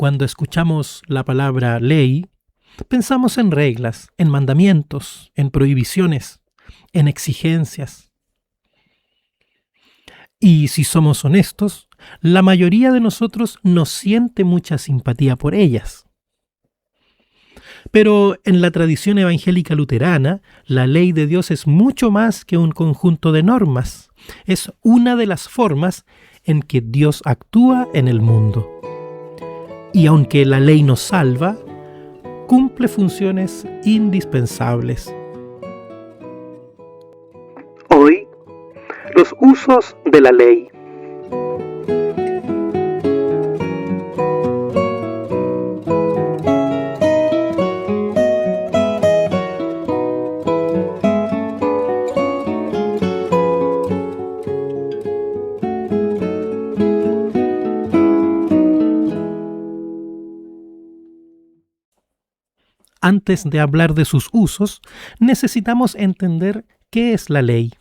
Cuando escuchamos la palabra ley, pensamos en reglas, en mandamientos, en prohibiciones, en exigencias. Y si somos honestos, la mayoría de nosotros no siente mucha simpatía por ellas. Pero en la tradición evangélica luterana, la ley de Dios es mucho más que un conjunto de normas. Es una de las formas en que Dios actúa en el mundo. Y aunque la ley nos salva, cumple funciones indispensables. Hoy, los usos de la ley. Antes de hablar de sus usos, necesitamos entender qué es la ley.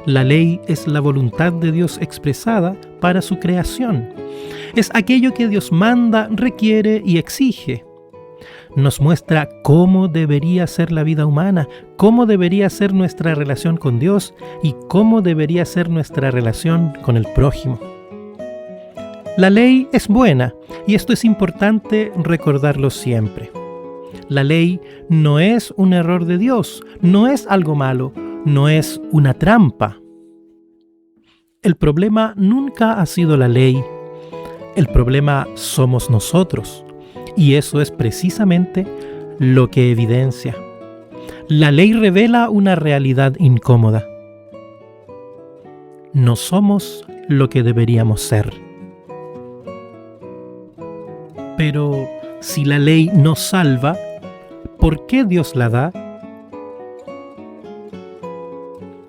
La ley es la voluntad de Dios expresada para su creación. Es aquello que Dios manda, requiere y exige. Nos muestra cómo debería ser la vida humana, cómo debería ser nuestra relación con Dios y cómo debería ser nuestra relación con el prójimo. La ley es buena, y esto es importante recordarlo siempre. La ley no es un error de Dios, no es algo malo, no es una trampa. El problema nunca ha sido la ley. El problema somos nosotros, y eso es precisamente lo que evidencia. La ley revela una realidad incómoda. No somos lo que deberíamos ser. Pero si la ley nos salva, ¿por qué Dios la da?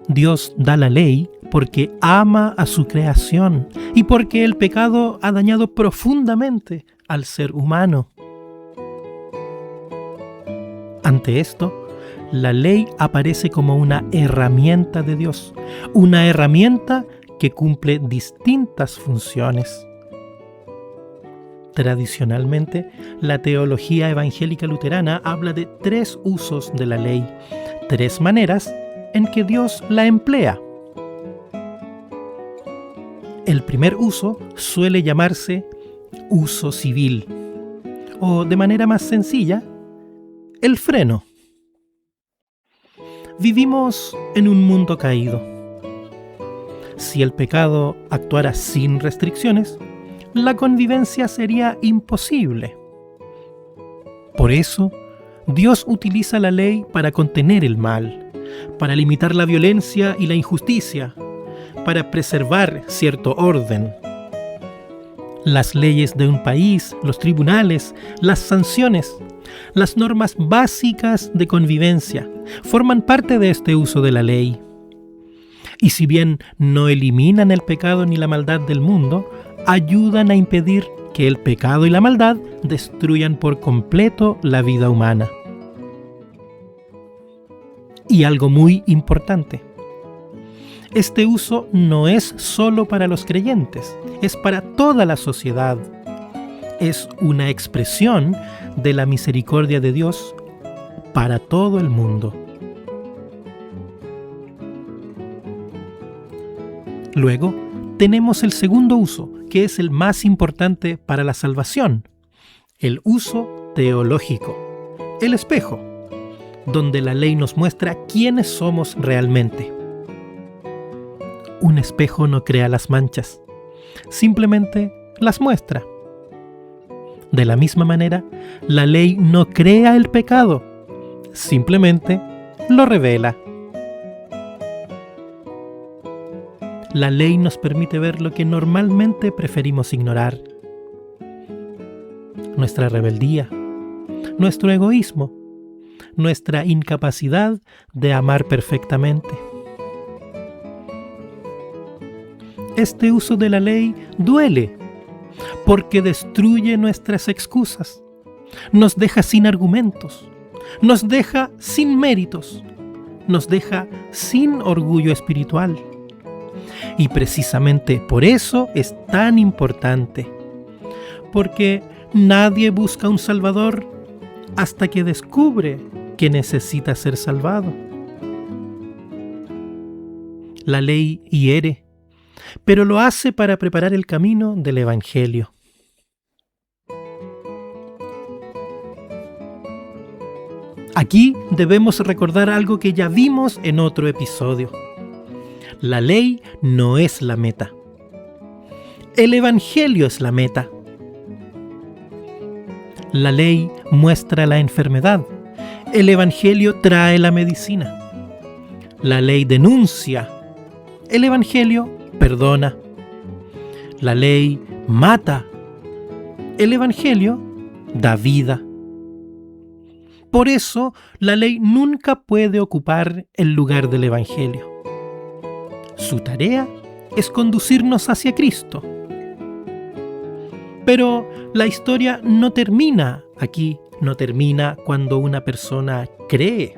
Dios da la ley porque ama a su creación y porque el pecado ha dañado profundamente al ser humano. Ante esto, la ley aparece como una herramienta de Dios, una herramienta que cumple distintas funciones. Tradicionalmente, la teología evangélica luterana habla de 3 usos de la ley, 3 maneras en que Dios la emplea. El primer uso suele llamarse uso civil, o de manera más sencilla, el freno. Vivimos en un mundo caído. Si el pecado actuara sin restricciones, la convivencia sería imposible. Por eso, Dios utiliza la ley para contener el mal, para limitar la violencia y la injusticia, para preservar cierto orden. Las leyes de un país, los tribunales, las sanciones, las normas básicas de convivencia forman parte de este uso de la ley. Y si bien no eliminan el pecado ni la maldad del mundo, ayudan a impedir que el pecado y la maldad destruyan por completo la vida humana. Y algo muy importante, este uso no es solo para los creyentes, es para toda la sociedad. Es una expresión de la misericordia de Dios para todo el mundo. Luego, tenemos el segundo uso, que es el más importante para la salvación, el uso teológico, el espejo, donde la ley nos muestra quiénes somos realmente. Un espejo no crea las manchas, simplemente las muestra. De la misma manera, la ley no crea el pecado, simplemente lo revela. La ley nos permite ver lo que normalmente preferimos ignorar. Nuestra rebeldía, nuestro egoísmo, nuestra incapacidad de amar perfectamente. Este uso de la ley duele, porque destruye nuestras excusas, nos deja sin argumentos, nos deja sin méritos, nos deja sin orgullo espiritual. Y precisamente por eso es tan importante. porque nadie busca un Salvador hasta que descubre que necesita ser salvado. La ley hiere, pero lo hace para preparar el camino del Evangelio. Aquí debemos recordar algo que ya vimos en otro episodio. La ley no es la meta. El Evangelio es la meta. La ley muestra la enfermedad. El Evangelio trae la medicina. La ley denuncia. El Evangelio perdona. La ley mata. El Evangelio da vida. Por eso, la ley nunca puede ocupar el lugar del Evangelio. Su tarea es conducirnos hacia Cristo. Pero la historia no termina aquí, no termina cuando una persona cree.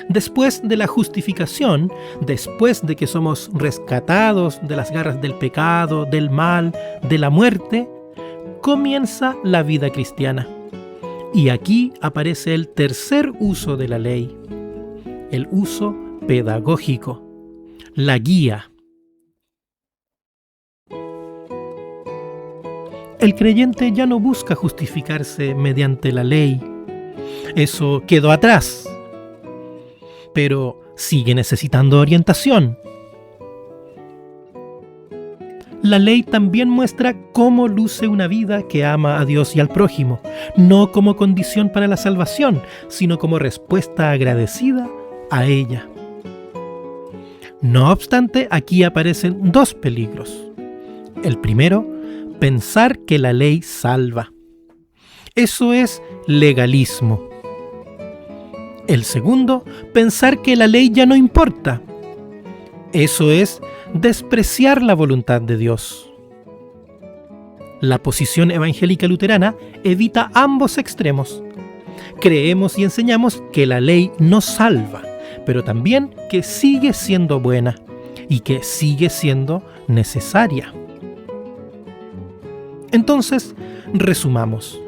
Después de la justificación, después de que somos rescatados de las garras del pecado, del mal, de la muerte, comienza la vida cristiana. Y aquí aparece el tercer uso de la ley, el uso pedagógico, la guía. El creyente ya no busca justificarse mediante la ley. Eso quedó atrás. Pero sigue necesitando orientación. La ley también muestra cómo luce una vida que ama a Dios y al prójimo, no como condición para la salvación, sino como respuesta agradecida a ella. No obstante, aquí aparecen dos peligros. El primero, pensar que la ley salva. Eso es legalismo. El segundo, pensar que la ley ya no importa. Eso es despreciar la voluntad de Dios. La posición evangélica luterana evita ambos extremos. Creemos y enseñamos que la ley no salva, pero también que sigue siendo buena y que sigue siendo necesaria. Entonces, resumamos.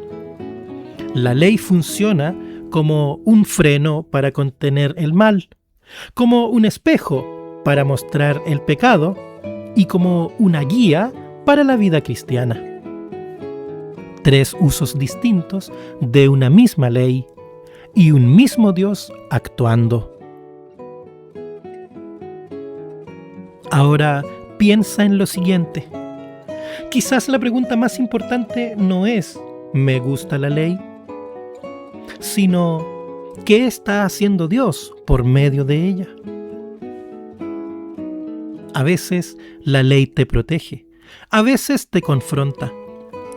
La ley funciona como un freno para contener el mal, como un espejo para mostrar el pecado y como una guía para la vida cristiana. Tres usos distintos de una misma ley y un mismo Dios actuando. Ahora piensa en lo siguiente. Quizás la pregunta más importante no es ¿me gusta la ley?, sino ¿qué está haciendo Dios por medio de ella? A veces la ley te protege, a veces te confronta,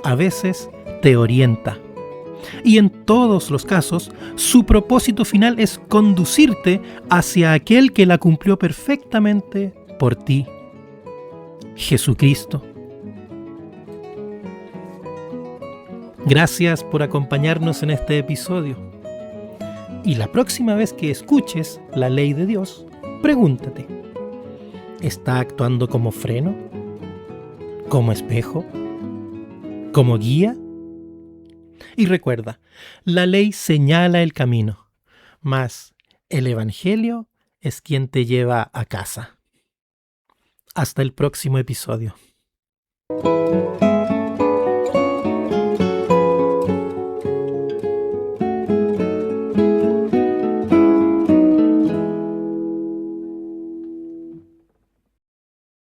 a veces te orienta. Y en todos los casos, su propósito final es conducirte hacia aquel que la cumplió perfectamente por ti, Jesucristo. Gracias por acompañarnos en este episodio. Y la próxima vez que escuches la ley de Dios, pregúntate, ¿está actuando como freno? ¿Como espejo? ¿Como guía? Y recuerda, la ley señala el camino, mas el Evangelio es quien te lleva a casa. Hasta el próximo episodio.